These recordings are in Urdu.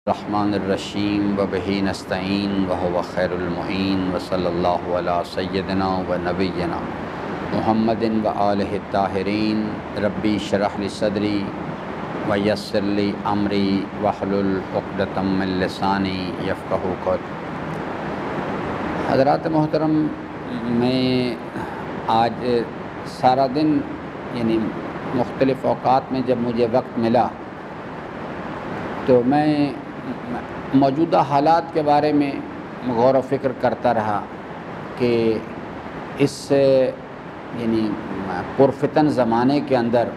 الرحمن الرحیم وبہ نستعین وہو خیر المعین وصلی اللہ علی سیدنا و نبینا محمد و آلہ الطاہرین ربی اشرح لی صدری ویسر لی امری واحلل عقدۃ من لسانی یفقہوا قولی۔ حضرات محترم، میں آج سارا دن یعنی مختلف اوقات میں جب مجھے وقت ملا تو میں موجودہ حالات کے بارے میں غور و فکر کرتا رہا کہ اس یعنی پرفتن زمانے کے اندر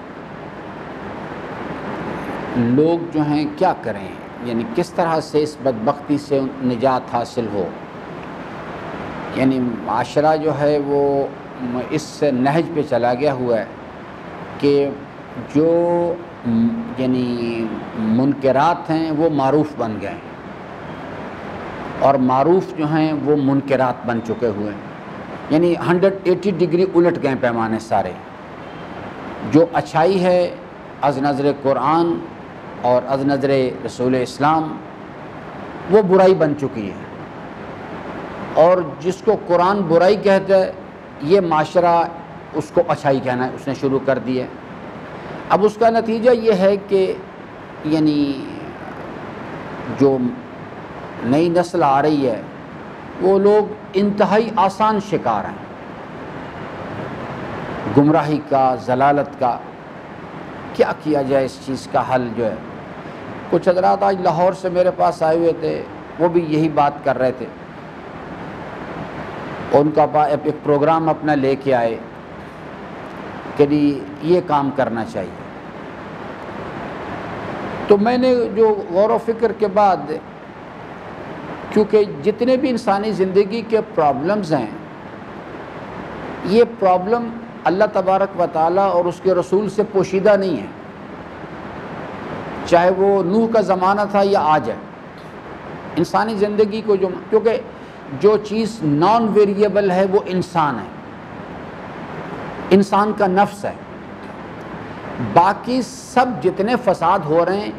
لوگ جو ہیں کیا کریں، یعنی کس طرح سے اس بدبختی سے نجات حاصل ہو۔ یعنی معاشرہ جو ہے وہ اس نہج پہ چلا گیا ہوا ہے کہ جو یعنی منکرات ہیں وہ معروف بن گئے ہیں اور معروف جو ہیں وہ منکرات بن چکے ہوئے ہیں، یعنی 180 ڈگری الٹ گئے پیمانے سارے۔ جو اچھائی ہے از نظر قرآن اور از نظر رسول اسلام وہ برائی بن چکی ہے، اور جس کو قرآن برائی کہتا ہے یہ معاشرہ اس کو اچھائی کہنا ہے، اس نے شروع کر دی ہے۔ اب اس کا نتیجہ یہ ہے کہ یعنی جو نئی نسل آ رہی ہے وہ لوگ انتہائی آسان شکار ہیں گمراہی کا، ضلالت کا۔ کیا کیا جائے اس چیز کا حل جو ہے؟ کچھ حضرات آج لاہور سے میرے پاس آئے ہوئے تھے، وہ بھی یہی بات کر رہے تھے۔ ان کا ایک پروگرام اپنا لے کے آئے کہ یہ کام کرنا چاہیے۔ تو میں نے جو غور و فکر کے بعد، کیونکہ جتنے بھی انسانی زندگی کے پرابلمز ہیں یہ پرابلم اللہ تبارک و تعالیٰ اور اس کے رسول سے پوشیدہ نہیں ہے، چاہے وہ نوح کا زمانہ تھا یا آج ہے۔ انسانی زندگی کو کیونکہ جو چیز نان ویریبل ہے وہ انسان ہے، انسان کا نفس ہے۔ باقی سب جتنے فساد ہو رہے ہیں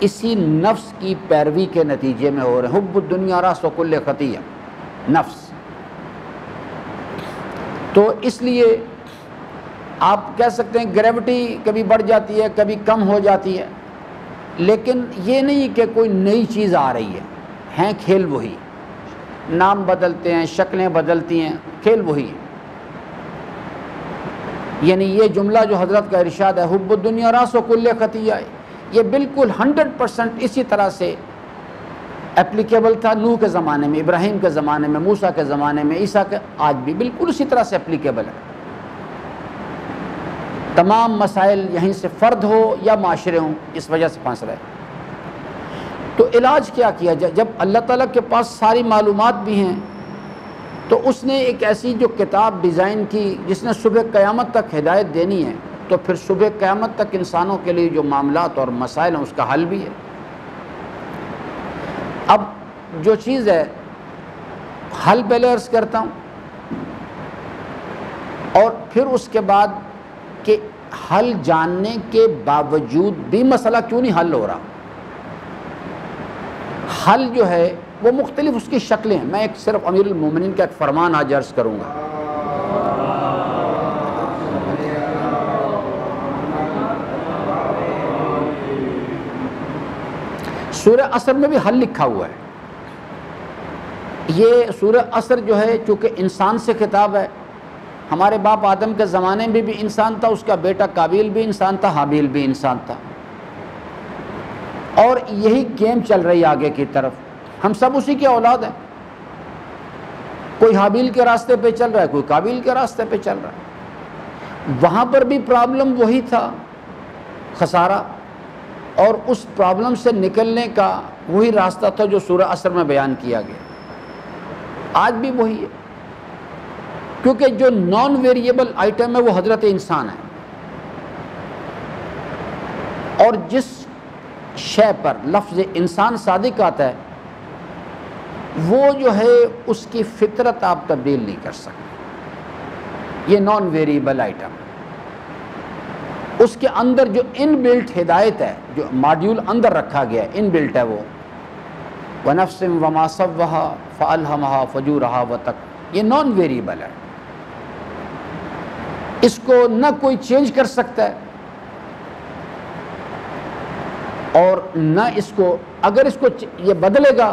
اسی نفس کی پیروی کے نتیجے میں ہو رہے ہیں۔ حب الدنیا راس کل خطیہ، نفس۔ تو اس لیے آپ کہہ سکتے ہیں گریوٹی کبھی بڑھ جاتی ہے، کبھی کم ہو جاتی ہے، لیکن یہ نہیں کہ کوئی نئی چیز آ رہی ہے کھیل وہی، نام بدلتے ہیں، شکلیں بدلتی ہیں، کھیل وہی ہے۔ یعنی یہ جملہ جو حضرت کا ارشاد ہے حب الدنیا راس کل خطیہ، یہ بالکل 100% اسی طرح سے اپلیکیبل تھا نوح کے زمانے میں، ابراہیم کے زمانے میں، موسیٰ کے زمانے میں، عیسیٰ کے، آج بھی بالکل اسی طرح سے اپلیکیبل ہے۔ تمام مسائل یہیں سے فرد ہو یا معاشرے ہوں اس وجہ سے پھنس رہے۔ تو علاج کیا کیا جائے؟ جب اللہ تعالیٰ کے پاس ساری معلومات بھی ہیں تو اس نے ایک ایسی جو کتاب ڈیزائن کی جس نے صبح قیامت تک ہدایت دینی ہے، تو پھر صبح قیامت تک انسانوں کے لیے جو معاملات اور مسائل ہیں اس کا حل بھی ہے۔ اب جو چیز ہے حل پہلے عرض کرتا ہوں، اور پھر اس کے بعد کہ حل جاننے کے باوجود بھی مسئلہ کیوں نہیں حل ہو رہا۔ حل جو ہے وہ مختلف اس کی شکلیں ہیں۔ میں ایک صرف امیر المومنین کا ایک فرمان آج عرض کروں گا۔ سورہ عصر میں بھی حل لکھا ہوا ہے۔ یہ سورہ عصر جو ہے چونکہ انسان سے خطاب ہے، ہمارے باپ آدم کے زمانے میں بھی انسان تھا، اس کا بیٹا قابیل بھی انسان تھا، حابیل بھی انسان تھا، اور یہی گیم چل رہی آگے کی طرف۔ ہم سب اسی کے اولاد ہیں، کوئی حابیل کے راستے پہ چل رہا ہے، کوئی قابیل کے راستے پہ چل رہا ہے۔ وہاں پر بھی پرابلم وہی تھا، خسارہ، اور اس پرابلم سے نکلنے کا وہی راستہ تھا جو سورہ عصر میں بیان کیا گیا۔ آج بھی وہی ہے، کیونکہ جو نان ویریبل آئٹم ہے وہ حضرت انسان ہے، اور جس شے پر لفظ انسان صادق آتا ہے وہ جو ہے اس کی فطرت آپ تبدیل نہیں کر سکتے۔ یہ نان ویریبل آئٹم ہے۔ اس کے اندر جو ان بلٹ ہدایت ہے، جو ماڈیول اندر رکھا گیا ہے، ان بلٹ ہے وہ، وَنَفْسٍ وَمَا سَوَّاهَا فَأَلْهَمَهَا فُجُورَهَا وَتَقْوَاهَا، یہ نان ویریبل ہے، اس کو نہ کوئی چینج کر سکتا ہے اور نہ اس کو، اگر اس کو یہ بدلے گا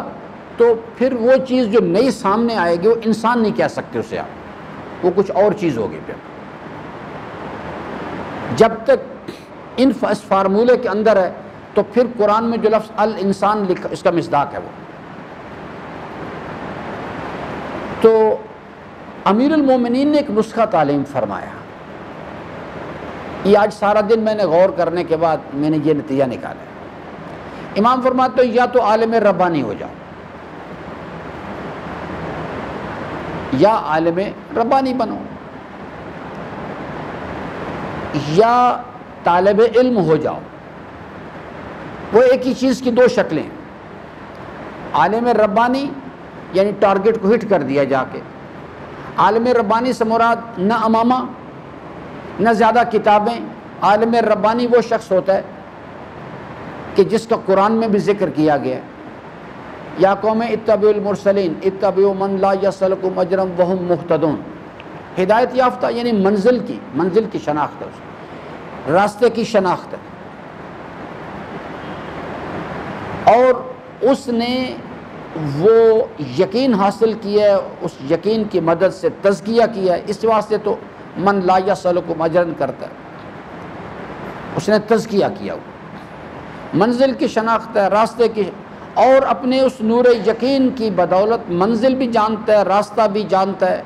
تو پھر وہ چیز جو نئی سامنے آئے گی وہ انسان نہیں کہہ سکتے اسے آپ، وہ کچھ اور چیز ہوگی پھر۔ جب تک اس فارمولے کے اندر ہے تو پھر قرآن میں جو لفظ الانسان لکھا اس کا مصداق ہے وہ۔ تو امیر المومنین نے ایک نسخہ تعلیم فرمایا، یہ آج سارا دن میں نے غور کرنے کے بعد میں نے یہ نتیجہ نکالا۔ امام فرماتے ہیں یا تو عالم ربانی ہو جاؤ، یا عالم ربانی بنو، یا طالب علم ہو جاؤ۔ وہ ایک ہی چیز کی دو شکلیں، عالم ربانی یعنی ٹارگٹ کو ہٹ کر دیا جا کے۔ عالم ربانی سے مراد نہ امامہ نہ زیادہ کتابیں، عالم ربانی وہ شخص ہوتا ہے کہ جس کا قرآن میں بھی ذکر کیا گیا ہے، یا قوم اتبعوا المرسلین اتبعوا من لا یسألکم اجرا وہم مہتدون، ہدایت یافتہ یعنی منزل کی شناخت ہے، راستے کی شناخت ہے۔ اور اس نے وہ یقین حاصل کیا ہے، اس یقین کی مدد سے تزکیہ کیا ہے، اس واسطے تو من لا یسألکم اجرا کرتا ہے، اس نے تزکیہ کیا ہوا، منزل کی شناخت ہے، راستے کی، اور اپنے اس نور یقین کی بدولت منزل بھی جانتا ہے، راستہ بھی جانتا ہے،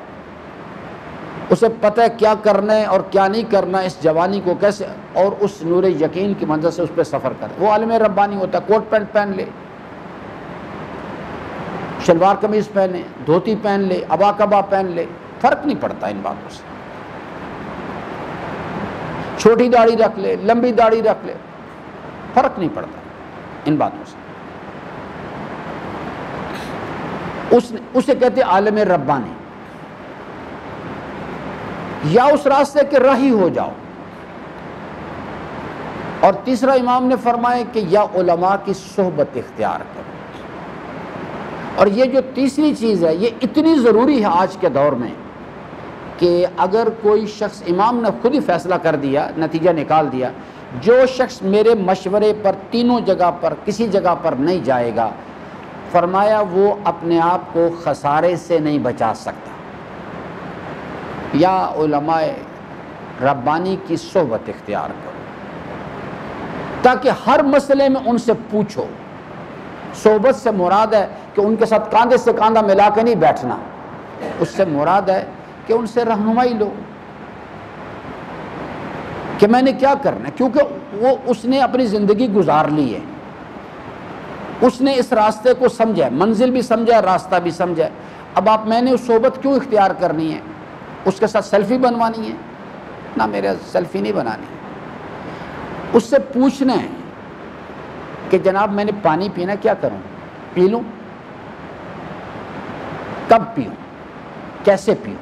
اسے پتہ ہے کیا کرنا ہے اور کیا نہیں کرنا ہے، اس جوانی کو کیسے، اور اس نور یقین کی مدد سے اس پہ سفر کرے، وہ عالم ربانی ہوتا ہے۔ کوٹ پینٹ پہن لے، شلوار قمیض پہنے، دھوتی پہن لے، ابا کبا پہن لے، فرق نہیں پڑتا ان باتوں سے، چھوٹی داڑھی رکھ لے، لمبی داڑھی رکھ لے، فرق نہیں پڑتا ان باتوں سے۔ اسے کہتے عالم ربانی، یا اس راستے کے راہی ہو جاؤ۔ اور تیسرا امام نے فرمایا کہ یا علماء کی صحبت اختیار کرو۔ اور یہ جو تیسری چیز ہے یہ اتنی ضروری ہے آج کے دور میں کہ اگر کوئی شخص، امام نے خود ہی فیصلہ کر دیا، نتیجہ نکال دیا، جو شخص میرے مشورے پر تینوں جگہ پر کسی جگہ پر نہیں جائے گا، فرمایا وہ اپنے آپ کو خسارے سے نہیں بچا سکتا۔ یا علماء ربانی کی صحبت اختیار کرو تاکہ ہر مسئلے میں ان سے پوچھو۔ صحبت سے مراد ہے کہ ان کے ساتھ کاندھے سے کاندھا ملا کے نہیں بیٹھنا، اس سے مراد ہے کہ ان سے رہنمائی لو کہ میں نے کیا کرنا ہے، کیونکہ اس نے اپنی زندگی گزار لی ہے، اس نے اس راستے کو سمجھا ہے، منزل بھی سمجھا ہے، راستہ بھی سمجھا ہے۔ اب میں نے اس صحبت کیوں اختیار کرنی ہے؟ اس کے ساتھ سیلفی بنوانی ہے؟ نہ، میرے سیلفی نہیں بنانی ہے۔ اس سے پوچھنا ہے کہ جناب میں نے پانی پینا، کیا کروں؟ پی لوں؟ کب پیوں؟ کیسے پیوں؟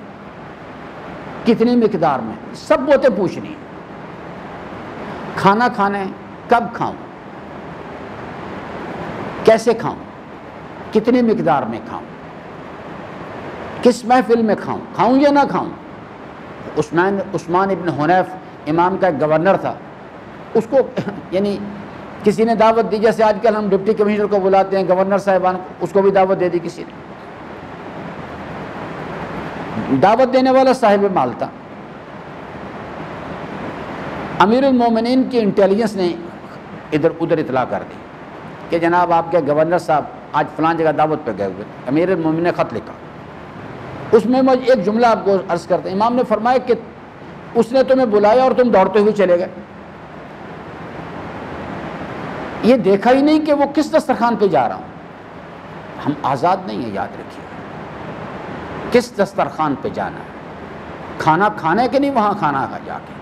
کتنی مقدار میں؟ سب باتیں پوچھنی ہیں۔ کھانا کھانا ہے، کب کھاؤں؟ کیسے کھاؤں؟ کتنی مقدار میں کھاؤں؟ کس محفل میں کھاؤں یا نہ کھاؤں؟ عثمان ابن حنیف امام کا ایک گورنر تھا، اس کو یعنی کسی نے دعوت دی، جیسے آج کل ہم ڈپٹی کمشنر کو بلاتے ہیں، گورنر صاحبان، اس کو بھی دعوت دے دی کسی نے۔ دعوت دینے والا صاحب مال تھا۔ امیر المومنین کی انٹیلیجنس نے ادھر ادھر اطلاع کر دی کہ جناب آپ کے گورنر صاحب آج فلان جگہ دعوت پہ گئے ہوئے تھے۔ امیر المومنین نے خط لکھا، اس میں مجھے ایک جملہ آپ کو عرض کرتے ہیں۔ امام نے فرمایا کہ اس نے تمہیں بلایا اور تم دوڑتے ہوئے چلے گئے، یہ دیکھا ہی نہیں کہ وہ کس دسترخوان پہ جا رہا ہوں۔ ہم آزاد نہیں ہیں، یاد رکھیے، کس دسترخوان پہ جانا ہے، کھانا کھانا ہے کہ نہیں وہاں کھانا ہے جا کے،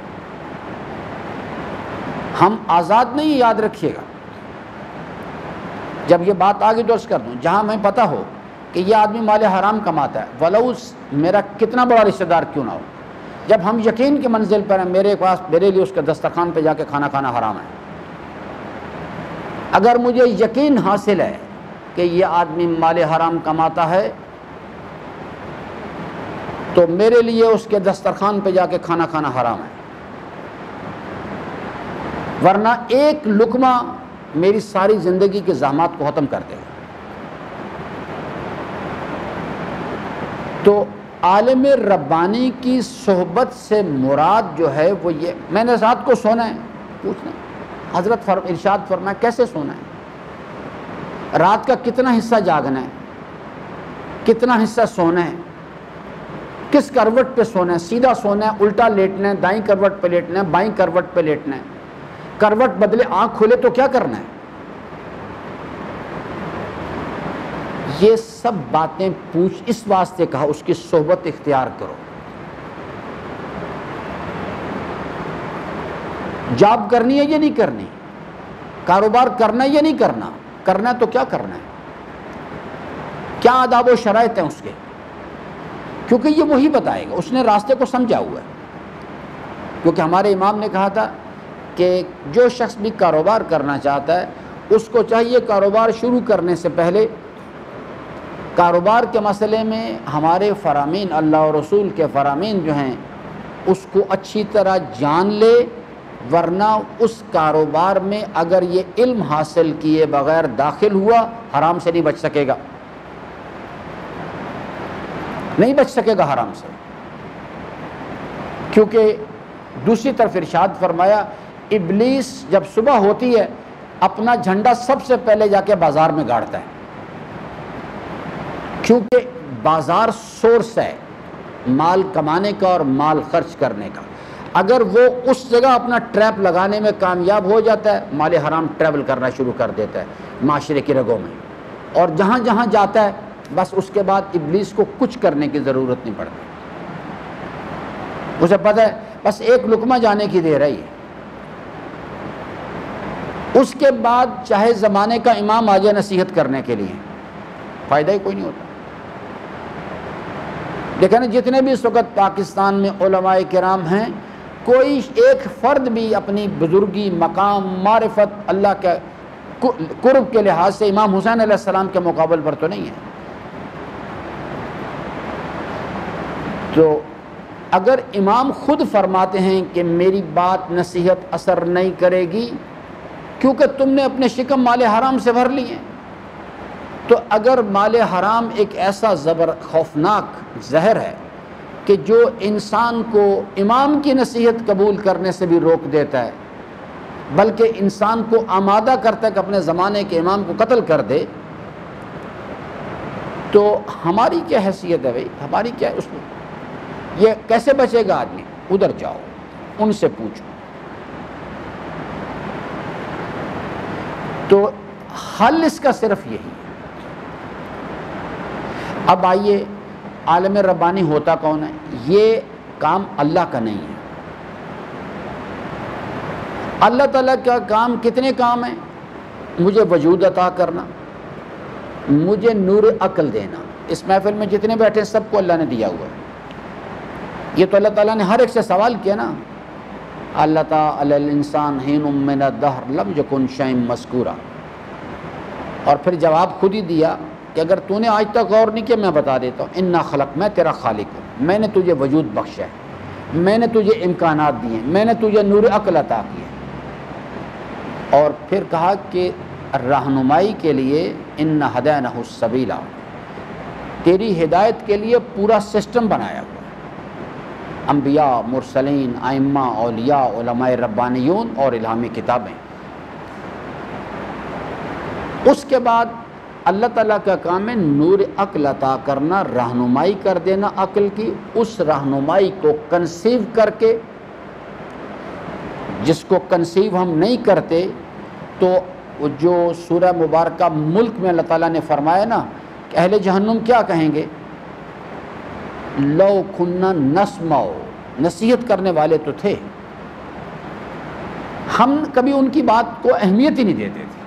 ہم آزاد نہیں ہیں، یاد رکھیے گا۔ جب یہ بات آگے درست کر دوں، جہاں میں پتہ ہو کہ یہ آدمی مال حرام کماتا ہے، ولو میرا کتنا بڑا رشتہ دار کیوں نہ ہو، جب ہم یقین کی منزل پر ہیں، میرے لیے اس کے دسترخوان پہ جا کے کھانا کھانا حرام ہے۔ اگر مجھے یقین حاصل ہے کہ یہ آدمی مال حرام کماتا ہے تو میرے لیے اس کے دسترخوان پہ جا کے کھانا کھانا حرام ہے، ورنہ ایک لقمہ میری ساری زندگی کے زحمات کو ختم کر دے گا۔ تو عالم ربانی کی صحبت سے مراد جو ہے وہ یہ، میں نے رات کو سونا ہے، پوچھنا حضرت ارشاد فرمایا کیسے سونا ہے، رات کا کتنا حصہ جاگنا ہے، کتنا حصہ سونا ہے، کس کروٹ پہ سونا ہے، سیدھا سونا ہے، الٹا لیٹنا ہے، دائیں کروٹ پہ لیٹنا ہے، بائیں کروٹ پہ لیٹنا ہے، کروٹ بدلے آنکھ کھولے تو کیا کرنا ہے، یہ سب باتیں پوچھ، اس واسطے کہا اس کی صحبت اختیار کرو۔ جاب کرنی ہے یا نہیں کرنی، کاروبار کرنا ہے یا نہیں کرنا، کرنا ہے تو کیا کرنا ہے، کیا آداب و شرائط ہیں اس کے، کیونکہ یہ وہی بتائے گا، اس نے راستے کو سمجھا ہوا ہے۔ کیونکہ ہمارے امام نے کہا تھا کہ جو شخص بھی کاروبار کرنا چاہتا ہے اس کو چاہیے کاروبار شروع کرنے سے پہلے کاروبار کے مسئلے میں ہمارے فرامین، اللہ اور رسول کے فرامین جو ہیں اس کو اچھی طرح جان لے، ورنہ اس کاروبار میں اگر یہ علم حاصل کیے بغیر داخل ہوا حرام سے نہیں بچ سکے گا، نہیں بچ سکے گا حرام سے۔ کیونکہ دوسری طرف ارشاد فرمایا ابلیس جب صبح ہوتی ہے اپنا جھنڈا سب سے پہلے جا کے بازار میں گاڑتا ہے، کیونکہ بازار سورس ہے مال کمانے کا اور مال خرچ کرنے کا۔ اگر وہ اس جگہ اپنا ٹریپ لگانے میں کامیاب ہو جاتا ہے، مال حرام ٹریول کرنا شروع کر دیتا ہے معاشرے کی رگوں میں، اور جہاں جہاں جاتا ہے بس اس کے بعد ابلیس کو کچھ کرنے کی ضرورت نہیں پڑتی، اسے پتہ ہے بس ایک لقمہ جانے کی دیر ہے یہ۔ اس کے بعد چاہے زمانے کا امام آ جائے نصیحت کرنے کے لیے، فائدہ ہی کوئی نہیں ہوتا۔ دیکھیں جتنے بھی اس وقت پاکستان میں علماء کرام ہیں، کوئی ایک فرد بھی اپنی بزرگی، مقام، معرفت، اللہ کے قرب کے لحاظ سے امام حسین علیہ السلام کے مقابل پر تو نہیں ہے۔ تو اگر امام خود فرماتے ہیں کہ میری بات نصیحت اثر نہیں کرے گی کیونکہ تم نے اپنے شکم مال حرام سے بھر لی ہیں، تو اگر مال حرام ایک ایسا خوفناک زہر ہے کہ جو انسان کو امام کی نصیحت قبول کرنے سے بھی روک دیتا ہے، بلکہ انسان کو آمادہ کرتا ہے کہ اپنے زمانے کے امام کو قتل کر دے، تو ہماری کیا حیثیت ہے بھائی، ہماری کیا اس میں، یہ کیسے بچے گا آدمی؟ ادھر جاؤ، ان سے پوچھو۔ تو حل اس کا صرف یہی ہے۔ اب آئیے عالم ربانی ہوتا کون ہے؟ یہ کام اللہ کا نہیں ہے۔ اللہ تعالیٰ کا کام کتنے کام ہیں؟ مجھے وجود عطا کرنا، مجھے نور عقل دینا۔ اس محفل میں جتنے بیٹھے ہیں سب کو اللہ نے دیا ہوا ہے۔ یہ تو اللہ تعالیٰ نے ہر ایک سے سوال کیا نا، اللہ تعالی الانسان حین من الدہر لم یکن شیئا مذکورا، اور پھر جواب خود ہی دیا کہ اگر تو نے آج تک غور نہیں کیا میں بتا دیتا ہوں، انا خلق، میں تیرا خالق ہوں، میں نے تجھے وجود بخشا ہے، میں نے تجھے امکانات دیے ہیں، میں نے تجھے نور عقل عطا کی ہے۔ اور پھر کہا کہ رہنمائی کے لیے انا ہدینہ السبیل، تیری ہدایت کے لیے پورا سسٹم بنایا ہوا ہے، انبیاء، مرسلین، ائمہ، اولیاء، علماء ربانیون اور الہامی کتابیں۔ اس کے بعد اللہ تعالیٰ کا کام ہے نور عقل عطا کرنا، رہنمائی کر دینا عقل کی، اس رہنمائی کو کنسیو کر کے، جس کو کنسیو ہم نہیں کرتے تو جو سورہ مبارکہ ملک میں اللہ تعالیٰ نے فرمایا نا کہ اہل جہنم کیا کہیں گے، لو کننا نسمع، نصیحت کرنے والے تو تھے، ہم کبھی ان کی بات کو اہمیت ہی نہیں دیتے تھے،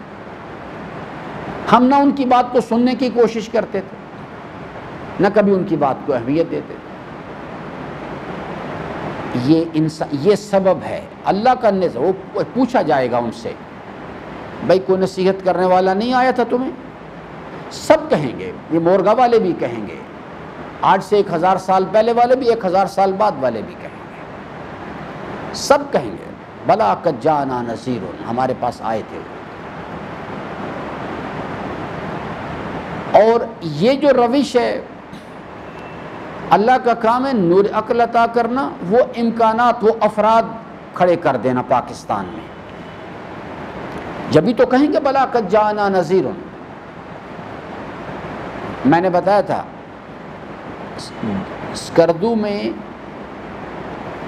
ہم نہ ان کی بات کو سننے کی کوشش کرتے تھے، نہ کبھی ان کی بات کو اہمیت دیتے تھے۔ یہ سبب ہے اللہ کا نظر۔ وہ پوچھا جائے گا ان سے، بھائی کوئی نصیحت کرنے والا نہیں آیا تھا تمہیں؟ سب کہیں گے، یہ مورگا والے بھی کہیں گے، آج سے 1000 سال پہلے والے بھی، 1000 سال بعد والے بھی کہیں گے، سب کہیں گے بلا قد جاءنا نذیر، ہمارے پاس آئے تھے۔ اور یہ جو روش ہے اللہ کا کام ہے نور عقل عطا کرنا، وہ امکانات، وہ افراد کھڑے کر دینا پاکستان میں، جبھی تو کہیں گے بلا قد جاءنا نذیر۔ میں نے بتایا تھا اسکردو میں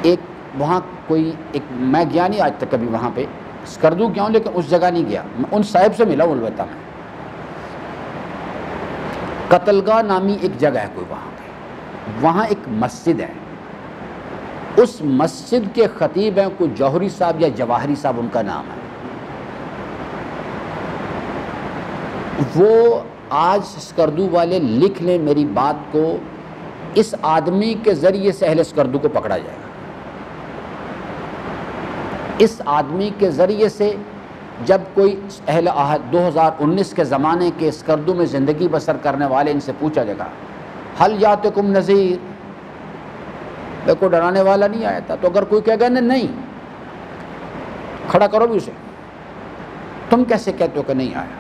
ایک وہاں کوئی ایک، میں گیا نہیں آج تک کبھی وہاں پہ، اسکردو گیا ہوں لیکن اس جگہ نہیں گیا، ان صاحب سے ملا ہوں البتہ میں، قتلگاہ نامی ایک جگہ ہے کوئی وہاں پہ، وہاں ایک مسجد ہے، اس مسجد کے خطیب ہیں کوئی جوہری صاحب یا جواہری صاحب ان کا نام ہے، وہ آج اسکردو والے لکھ لیں میری بات کو، اس آدمی کے ذریعے سے اہل اسکردو کو پکڑا جائے گا، اس آدمی کے ذریعے سے جب کوئی اہل 2019 کے زمانے کے اسکردو میں زندگی بسر کرنے والے ان سے پوچھا جائے گا حل یاتکم نذیر، دیکھو ڈرانے والا نہیں آیا تھا، تو اگر کوئی کہے گا نہیں، کھڑا کرو بھی اسے، تم کیسے کہتے ہو کہ نہیں آیا؟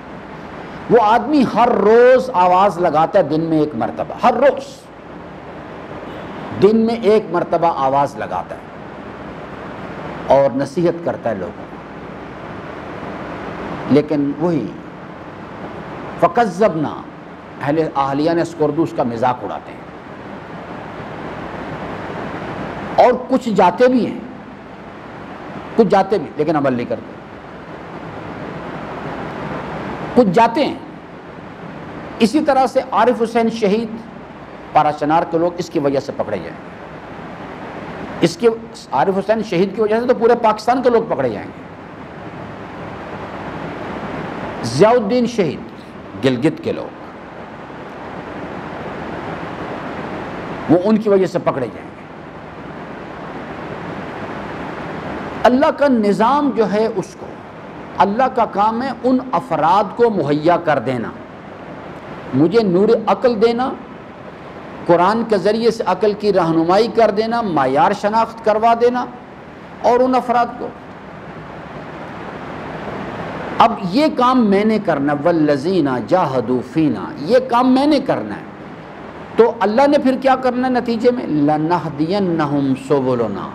وہ آدمی ہر روز آواز لگاتا ہے، دن میں ایک مرتبہ، ہر روز دن میں ایک مرتبہ آواز لگاتا ہے اور نصیحت کرتا ہے لوگوں کو، لیکن وہی فکذبنا، اہلیان اسکردو اس کا مذاق اڑاتے ہیں، اور کچھ جاتے بھی ہیں، کچھ جاتے بھی لیکن عمل نہیں کرتے، کچھ جاتے ہیں۔ اسی طرح سے عارف حسین شہید پارا چنار کے لوگ اس کی وجہ سے پکڑے جائیں گے، اس کے عارف حسین شہید کی وجہ سے تو پورے پاکستان کے لوگ پکڑے جائیں گے۔ ضیاء الدین شہید گلگت کے لوگ، وہ ان کی وجہ سے پکڑے جائیں گے۔ اللہ کا نظام جو ہے اس کو، اللہ کا کام ہے ان افراد کو مہیا کر دینا، مجھے نور عقل دینا، قرآن کے ذریعے سے عقل کی رہنمائی کر دینا، معیار شناخت کروا دینا، اور ان افراد کو اب یہ کام میں نے کرنا، والذین جاہدوا فینا، یہ کام میں نے کرنا ہے، تو اللہ نے پھر کیا کرنا ہے نتیجے میں؟ لنہدینہم سبلنا،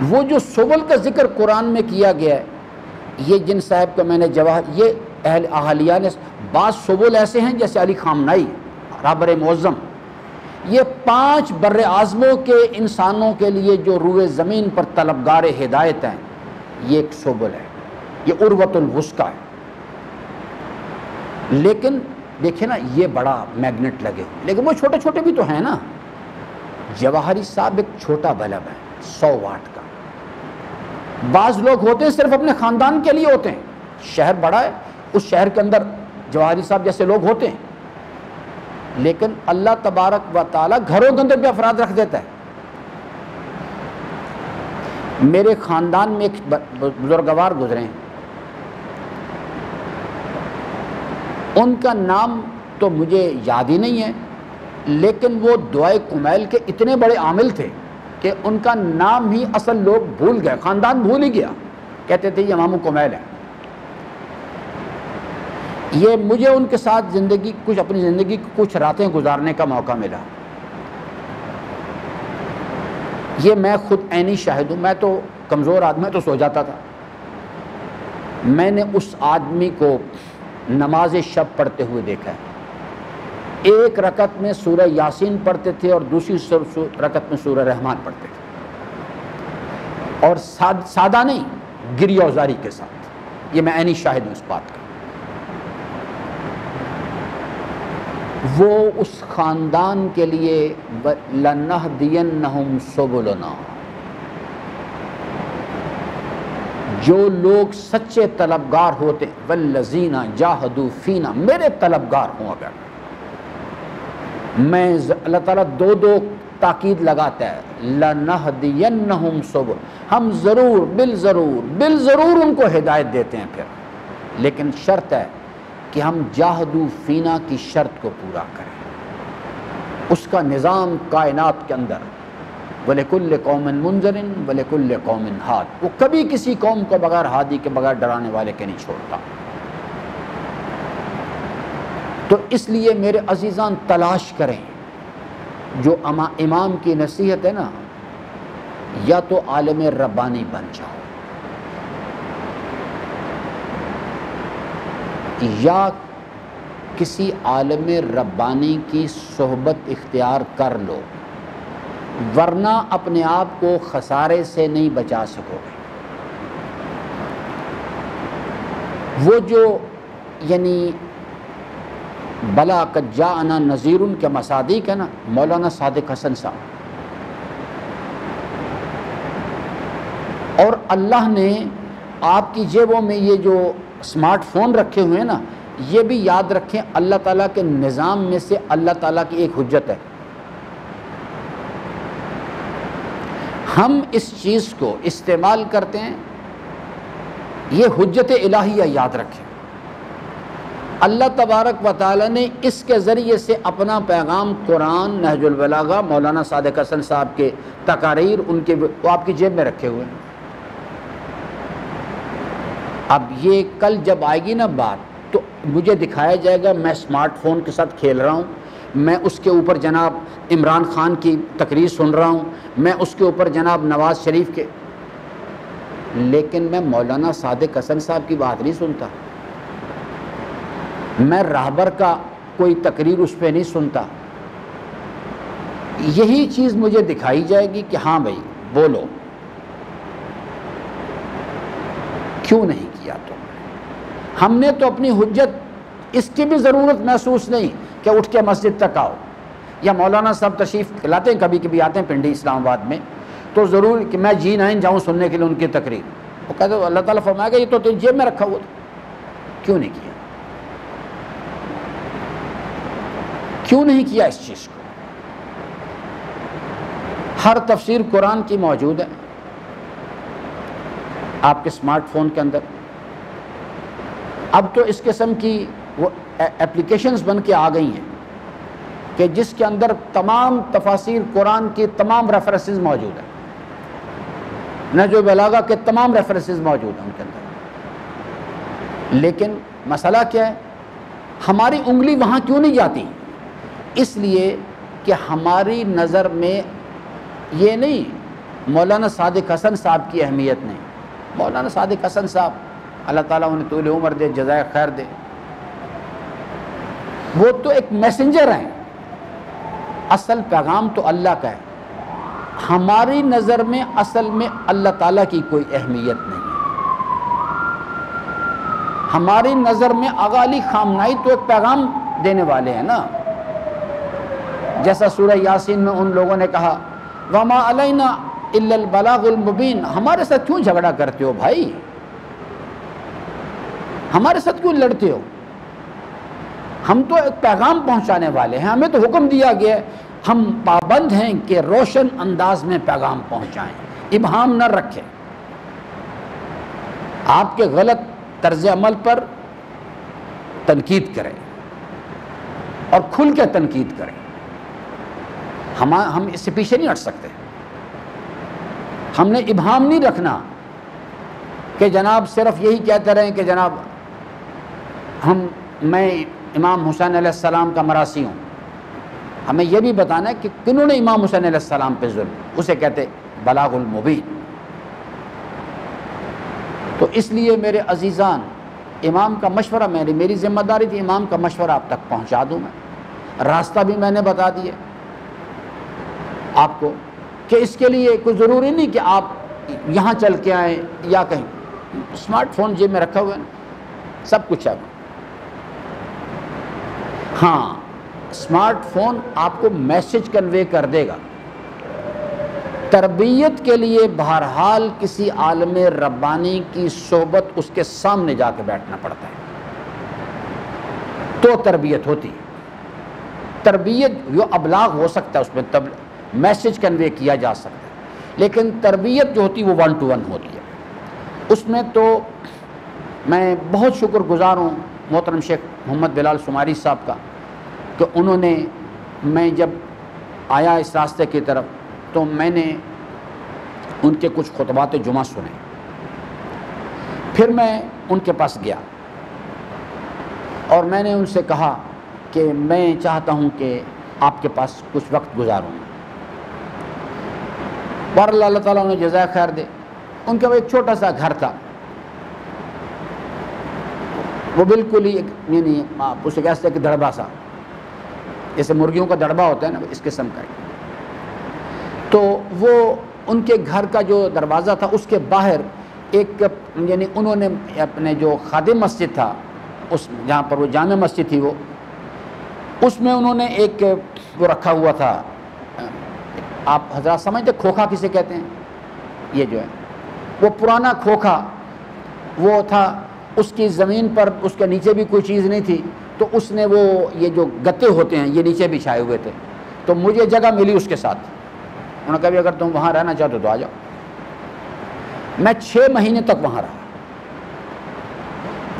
وہ جو سبل کا ذکر قرآن میں کیا گیا ہے، یہ جن صاحب کا میں نے جواہر، یہ اہلیہ نے بعض سبل ایسے ہیں جیسے علی خامنائی رابر معظم، یہ 5 بر اعظموں کے انسانوں کے لیے جو روئے زمین پر طلبگار ہدایت ہیں، یہ ایک سبل ہے، یہ عروۃ الوثقی ہے۔ لیکن دیکھیں نا یہ بڑا میگنٹ لگے ہوئے، لیکن وہ چھوٹے چھوٹے بھی تو ہیں نا، جواہری صاحب ایک چھوٹا بلب ہے 100 واٹ کا، بعض لوگ ہوتے ہیں صرف اپنے خاندان کے لیے ہوتے ہیں، شہر بڑا ہے، اس شہر کے اندر جواہری صاحب جیسے لوگ ہوتے ہیں، لیکن اللہ تبارک و تعالیٰ گھروں کے اندر بھی افراد رکھ دیتا ہے۔ میرے خاندان میں ایک بزرگوار گزرے ہیں، ان کا نام تو مجھے یاد ہی نہیں ہے، لیکن وہ دعائے کمیل کے اتنے بڑے عامل تھے کہ ان کا نام ہی اصل لوگ بھول گئے، خاندان بھول ہی گیا، کہتے تھے یہ مامو کمیل ہے۔ یہ مجھے ان کے ساتھ زندگی کچھ اپنی زندگی کی کچھ راتیں گزارنے کا موقع ملا، یہ میں خود عینی شاہد ہوں، میں تو کمزور آدمی، میں تو سو جاتا تھا، میں نے اس آدمی کو نماز شب پڑھتے ہوئے دیکھا ہے، ایک رکعت میں سورہ یاسین پڑھتے تھے اور دوسری رکعت میں سورہ رحمان پڑھتے تھے، اور سادہ نہیں، گریہ وزاری کے ساتھ، یہ میں عینی شاہد ہوں اس بات کا۔ وہ اس خاندان کے لیے لنہدینہم سبلنا، جو لوگ سچے طلبگار ہوتے ہیں، والذین جاہدوا فینا، میرے طلبگار ہوں، اگر میں اللہ تعالیٰ 2 تاکید لگاتا ہے، لنہدینہم سبل، ہم ضرور بالضرور ان کو ہدایت دیتے ہیں، پھر لیکن شرط ہے کہ ہم جاہدو فینا کی شرط کو پورا کریں، اس کا نظام کائنات کے اندر وَلِكُلِّ قَوْمٍ مُنذِرٍ وَلِكُلِّ قَوْمٍ ہاد، وہ کبھی کسی قوم کو بغیر ہادی کے، بغیر ڈرانے والے کے نہیں چھوڑتا۔ تو اس لیے میرے عزیزان تلاش کریں، جو امام کی نصیحت ہے نا، یا تو عالم ربانی بن جاؤ، یا کسی عالم ربانی کی صحبت اختیار کر لو، ورنہ اپنے آپ کو خسارے سے نہیں بچا سکو گے۔ وہ جو یعنی بلا قد جاءنا نذیر کے مصادیق ہے نا، مولانا صادق حسن صاحب، اور اللہ نے آپ کی جیبوں میں یہ جو اسمارٹ فون رکھے ہوئے ہیں نا، یہ بھی یاد رکھیں اللہ تعالیٰ کے نظام میں سے اللہ تعالیٰ کی ایک حجت ہے۔ ہم اس چیز کو استعمال کرتے ہیں، یہ حجت الہیہ یاد رکھیں۔ اللہ تبارک و تعالیٰ نے اس کے ذریعے سے اپنا پیغام قرآن، نہج البلاغہ، مولانا صادق حسن صاحب کے تقاریر، ان کے وہ آپ کی جیب میں رکھے ہوئے ہیں۔ اب یہ کل جب آئے گی نا بات، تو مجھے دکھایا جائے گا میں اسمارٹ فون کے ساتھ کھیل رہا ہوں، میں اس کے اوپر جناب عمران خان کی تقریر سن رہا ہوں، میں اس کے اوپر جناب نواز شریف کے، لیکن میں مولانا صادق حسن صاحب کی بات نہیں سنتا، میں راہبر کا کوئی تقریر اس پہ نہیں سنتا۔ یہی چیز مجھے دکھائی جائے گی کہ ہاں بھائی بولو، کیوں نہیں کیا تم نے؟ ہم نے تو اپنی حجت، اس کی بھی ضرورت محسوس نہیں کہ اٹھ کے مسجد تک آؤ، یا مولانا صاحب تشریف لاتے ہیں، کبھی کبھی آتے ہیں پنڈی اسلام آباد میں، تو ضرور کہ میں G9 جاؤں سننے کے لیے ان کی تقریر، وہ کہتے ہیں اللہ تعالیٰ فرمائے گا یہ تو تیری جیب میں رکھا ہوا تھا، کیوں نہیں کیا؟ کیوں نہیں کیا اس چیز کو؟ ہر تفسیر قرآن کی موجود ہے آپ کے اسمارٹ فون کے اندر۔ اب تو اس قسم کی وہ اپلیکیشنز بن کے آ گئی ہیں کہ جس کے اندر تمام تفاسیر قرآن کی تمام ریفرنسز موجود ہیں، نہج البلاغہ کے تمام ریفرنسز موجود ہیں ان کے اندر۔ لیکن مسئلہ کیا ہے؟ ہماری انگلی وہاں کیوں نہیں جاتی؟ اس لیے کہ ہماری نظر میں یہ نہیں مولانا صادق حسن صاحب کی اہمیت نہیں۔ مولانا صادق حسن صاحب اللہ تعالیٰ انہیں طول عمر دے، جزائے خیر دے، وہ تو ایک میسنجر ہیں، اصل پیغام تو اللہ کا ہے۔ ہماری نظر میں اصل میں اللہ تعالیٰ کی کوئی اہمیت نہیں ہے۔ ہماری نظر میں آغا علی خامنائی تو ایک پیغام دینے والے ہیں نا، جیسا سورہ یاسین میں ان لوگوں نے کہا وَمَا عَلَيْنَا إِلَّا الْبَلَاغُ الْمُبِينُ، ہمارے ساتھ کیوں جھگڑا کرتے ہو بھائی؟ ہمارے ساتھ کیوں لڑتے ہو؟ ہم تو ایک پیغام پہنچانے والے ہیں، ہمیں تو حکم دیا گیا ہے، ہم پابند ہیں کہ روشن انداز میں پیغام پہنچائیں، ابہام نہ رکھیں، آپ کے غلط طرز عمل پر تنقید کریں اور کھل کے تنقید کریں۔ ہم اس سے پیچھے نہیں ہٹ سکتے۔ ہم نے ابہام نہیں رکھنا کہ جناب صرف یہی کہتے رہیں کہ جناب میں امام حسین علیہ السلام کا مراثی ہوں۔ ہمیں یہ بھی بتانا ہے کہ کنہوں نے امام حسین علیہ السلام پہ ظلم، اسے کہتے بلاغ المبین۔ تو اس لیے میرے عزیزان، امام کا مشورہ میری ذمہ داری تھی امام کا مشورہ آپ تک پہنچا دوں میں، راستہ بھی میں نے بتا دیا آپ کو کہ اس کے لیے کوئی ضروری نہیں کہ آپ یہاں چل کے آئیں یا کہیں، اسمارٹ فون جیب میں رکھا ہوا ہے نا، سب کچھ ہے۔ ہاں، اسمارٹ فون آپ کو میسج کنوے کر دے گا۔ تربیت کے لیے بہرحال کسی عالم ربانی کی صحبت، اس کے سامنے جا کے بیٹھنا پڑتا ہے تو تربیت ہوتی ہے۔ تربیت جو ابلاغ ہو سکتا ہے، اس میں میسج کنوے کیا جا سکتا ہے، لیکن تربیت جو ہوتی ہے وہ 1 to 1 ہوتی ہے۔ اس میں تو میں بہت شکر گزار ہوں محترم شیخ محمد بلال سماری صاحب کا کہ انہوں نے، میں جب آیا اس راستے کی طرف تو میں نے ان کے کچھ خطبات جمعہ سنے، پھر میں ان کے پاس گیا اور میں نے ان سے کہا کہ میں چاہتا ہوں کہ آپ کے پاس کچھ وقت گزاروں۔ بہرحال اللہ تعالیٰ انہیں جزائے خیر دے، ان کا وہ ایک چھوٹا سا گھر تھا، وہ بالکل ہی یعنی آپ اسے کہتے ہیں کہ دڑبا سا، جیسے مرغیوں کا دڑبا ہوتا ہے نا، اس قسم کا ہی۔ تو وہ ان کے گھر کا جو دروازہ تھا اس کے باہر ایک یعنی انہوں نے اپنے جو خادم مسجد تھا، اس جہاں پر وہ جامع مسجد تھی، وہ اس میں انہوں نے ایک وہ رکھا ہوا تھا، آپ حضرات سمجھتے کھوکھا کسے کہتے ہیں، یہ جو ہے وہ پرانا کھوکھا وہ تھا، اس کی زمین پر اس کے نیچے بھی کوئی چیز نہیں تھی، تو اس نے وہ یہ جو گتے ہوتے ہیں یہ نیچے بچھائے ہوئے تھے، تو مجھے جگہ ملی اس کے ساتھ، انہوں نے کہا اگر تم وہاں رہنا چاہتے ہو تو آ جاؤ۔ میں 6 مہینے تک وہاں رہا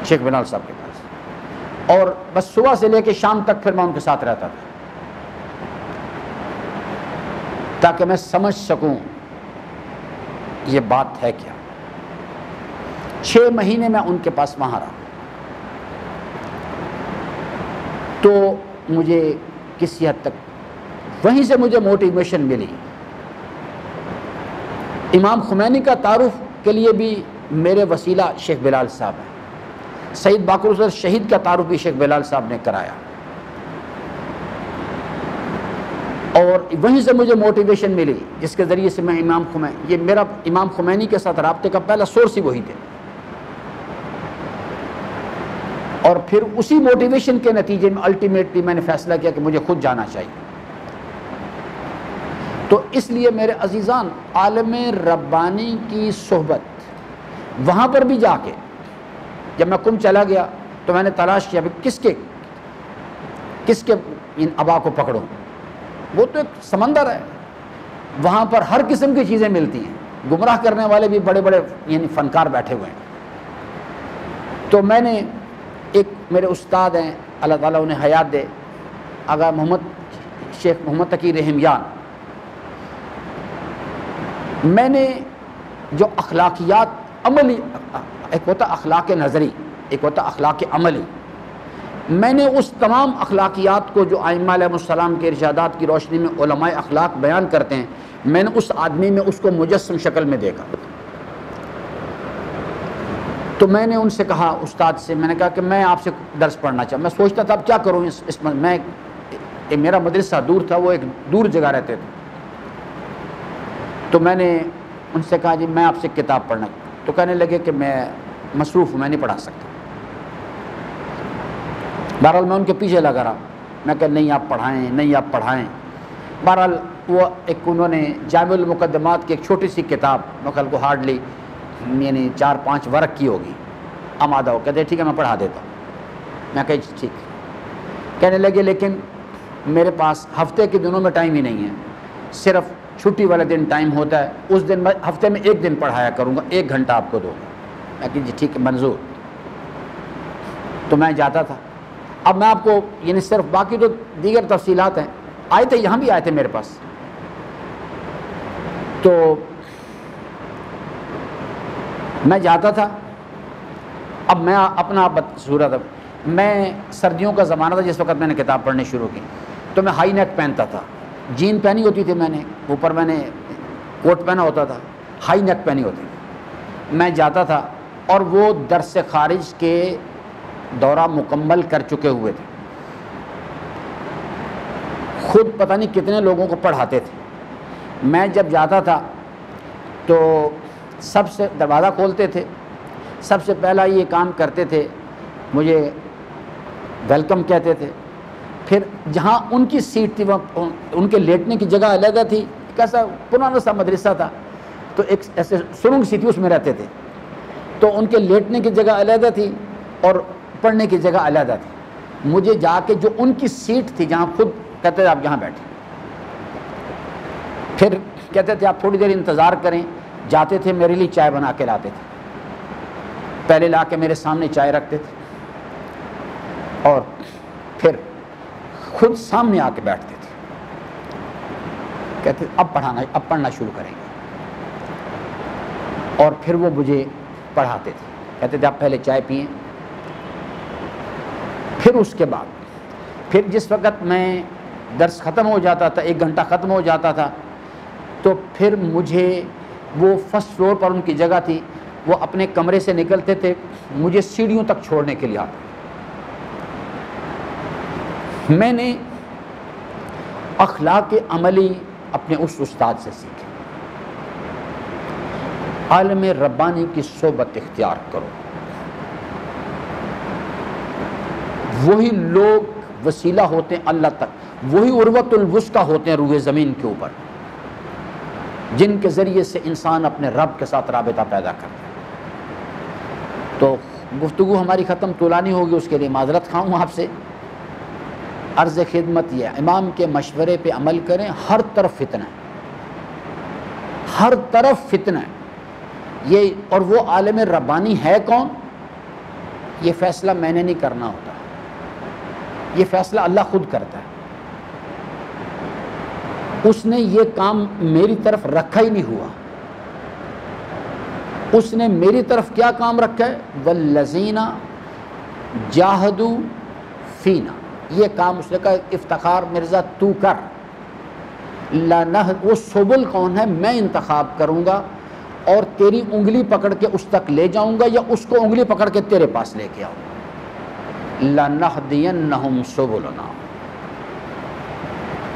شیخ بلال صاحب کے پاس، اور بس صبح سے لے کے شام تک پھر میں ان کے ساتھ رہتا تھا تاکہ میں سمجھ سکوں یہ بات ہے کیا۔ 6 مہینے میں ان کے پاس وہاں رہا تو مجھے کسی حد تک وہیں سے مجھے موٹیویشن ملی۔ امام خمینی کا تعارف کے لیے بھی میرے وسیلہ شیخ بلال صاحب ہیں، سید باقر حسین شہید کا تعارف بھی شیخ بلال صاحب نے کرایا، اور وہیں سے مجھے موٹیویشن ملی جس کے ذریعے سے میں امام خمینی، یہ میرا امام خمینی کے ساتھ رابطے کا پہلا سورس ہی وہی تھے، اور پھر اسی موٹیویشن کے نتیجے میں الٹیمیٹلی میں نے فیصلہ کیا کہ مجھے خود جانا چاہیے۔ تو اس لیے میرے عزیزان، عالم ربانی کی صحبت، وہاں پر بھی جا کے جب میں قم چلا گیا تو میں نے تلاش کیا کس کے ان ابا کو پکڑوں، وہ تو ایک سمندر ہے، وہاں پر ہر قسم کی چیزیں ملتی ہیں، گمراہ کرنے والے بھی بڑے بڑے یعنی فنکار بیٹھے ہوئے ہیں۔ تو میں نے ایک میرے استاد ہیں، اللہ تعالیٰ انہیں حیات دے، آغا شیخ محمد تقی رحمیان، میں نے جو اخلاقیات عملی، ایک ہوتا اخلاق نظری، ایک ہوتا اخلاق عملی، میں نے اس تمام اخلاقیات کو جو ائمہ علیہ السلام کے ارشادات کی روشنی میں علماء اخلاق بیان کرتے ہیں، میں نے اس آدمی میں اس کو مجسم شکل میں دیکھا۔ تو میں نے ان سے کہا، استاد سے میں نے کہا کہ میں آپ سے درس پڑھنا چاہتا، میں سوچتا تھا اب کیا کروں میں میرا مدرسہ دور تھا، وہ ایک دور جگہ رہتے تھے، تو میں نے ان سے کہا جی میں آپ سے کتاب پڑھنا، تو کہنے لگے کہ میں مصروف ہوں، میں نہیں پڑھا سکتا۔ بہرحال میں ان کے پیچھے لگا رہا، میں کہ نہیں آپ پڑھائیں، نہیں آپ پڑھائیں۔ بہرحال وہ ایک انہوں نے جامع المقدمات کی ایک چھوٹی سی کتاب، میں خیال کو ہارڈلی یعنی 4-5 ورق کی ہوگی، آمادہ ہو، کہتے ٹھیک ہے میں پڑھا دیتا ہوں۔ میں کہا ٹھیک۔ کہنے لگے لیکن میرے پاس ہفتے کے دنوں میں ٹائم ہی نہیں ہے، صرف چھٹی والے دن ٹائم ہوتا ہے، اس دن میں ہفتے میں 1 دن پڑھایا کروں گا، 1 گھنٹہ آپ کو دوں گا۔ میں کہ جی ٹھیک ہے منظور۔ تو میں جاتا تھا۔ اب میں آپ کو یعنی صرف باقی تو دیگر تفصیلات ہیں، آئے تھے یہاں بھی آئے تھے میرے پاس، تو میں جاتا تھا۔ اب میں اپنا صورت، میں سردیوں کا زمانہ تھا جس وقت میں نے کتاب پڑھنی شروع کی، تو میں ہائی نیک پہنتا تھا، جین پہنی ہوتی تھی میں نے، اوپر میں نے کوٹ پہنا ہوتا تھا، ہائی نیک پہنی ہوتی تھی۔ میں جاتا تھا اور وہ درس خارج کے دورہ مکمل کر چکے ہوئے تھے، خود پتہ نہیں کتنے لوگوں کو پڑھاتے تھے۔ میں جب جاتا تھا تو سب سے دروازہ کھولتے تھے، سب سے پہلا یہ کام کرتے تھے، مجھے ویلکم کہتے تھے، پھر جہاں ان کی سیٹ تھی وہاں ان کے لیٹنے کی جگہ علیحدہ تھی، کیسا پرانا سا مدرسہ تھا تو ایک ایسے سرنگ سی تھی، اس میں رہتے تھے، تو ان کے لیٹنے کی جگہ علیحدہ تھی اور پڑھنے کی جگہ علیحدہ تھی۔ مجھے جا کے جو ان کی سیٹ تھی جہاں خود کہتے تھے آپ یہاں بیٹھیں، پھر کہتے تھے آپ تھوڑی دیر انتظار کریں، جاتے تھے میرے لیے چائے بنا کے لاتے تھے، پہلے لا کے میرے سامنے چائے رکھتے تھے، اور پھر خود سامنے آ کے بیٹھتے تھے، کہتے اب پڑھنا شروع کریں گے، اور پھر وہ مجھے پڑھاتے تھے، کہتے تھے آپ پہلے چائے پئیں، پھر اس کے بعد پھر جس وقت میں درس ختم ہو جاتا تھا، 1 گھنٹہ ختم ہو جاتا تھا، تو پھر مجھے وہ فرسٹ فلور پر ان کی جگہ تھی، وہ اپنے کمرے سے نکلتے تھے، مجھے سیڑھیوں تک چھوڑنے کے لیے آتے۔ میں نے اخلاق عملی اپنے اس استاد سے سیکھے، عالم ربانی کی صحبت اختیار کرو، وہی لوگ وسیلہ ہوتے ہیں اللہ تک، وہی عروۃ الوثقی ہوتے ہیں روئے زمین کے اوپر، جن کے ذریعے سے انسان اپنے رب کے ساتھ رابطہ پیدا کرتا ہے۔ تو گفتگو ہماری ختم طولانی ہوگی، اس کے لیے معذرت خواہ ہوں آپ سے۔ عرض خدمت یہ، امام کے مشورے پہ عمل کریں، ہر طرف فتنہ ہے، ہر طرف فتنہ ہے یہ، اور وہ عالم ربانی ہے کون؟ یہ فیصلہ میں نے نہیں کرنا ہوتا، یہ فیصلہ اللہ خود کرتا ہے۔ اس نے یہ کام میری طرف رکھا ہی نہیں ہوا، اس نے میری طرف کیا کام رکھا ہے؟ والذین جاہدوا فینا، یہ کام اس نے کہا افتخار مرزا تو کر، وہ سبل کون ہے؟ میں انتخاب کروں گا اور تیری انگلی پکڑ کے اس تک لے جاؤں گا، یا اس کو انگلی پکڑ کے تیرے پاس لے کے آؤں گا۔ لَنَهْدِيَنَّهُمْ سُبُلَنَا،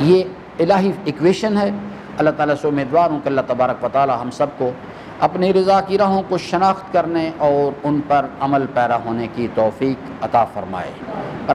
یہ الہی ایکویشن ہے۔ اللہ تعالیٰ سے امیدوار ہوں کہ اللہ تبارک و تعالیٰ ہم سب کو اپنی رضا کی راہوں کو شناخت کرنے اور ان پر عمل پیرا ہونے کی توفیق عطا فرمائے۔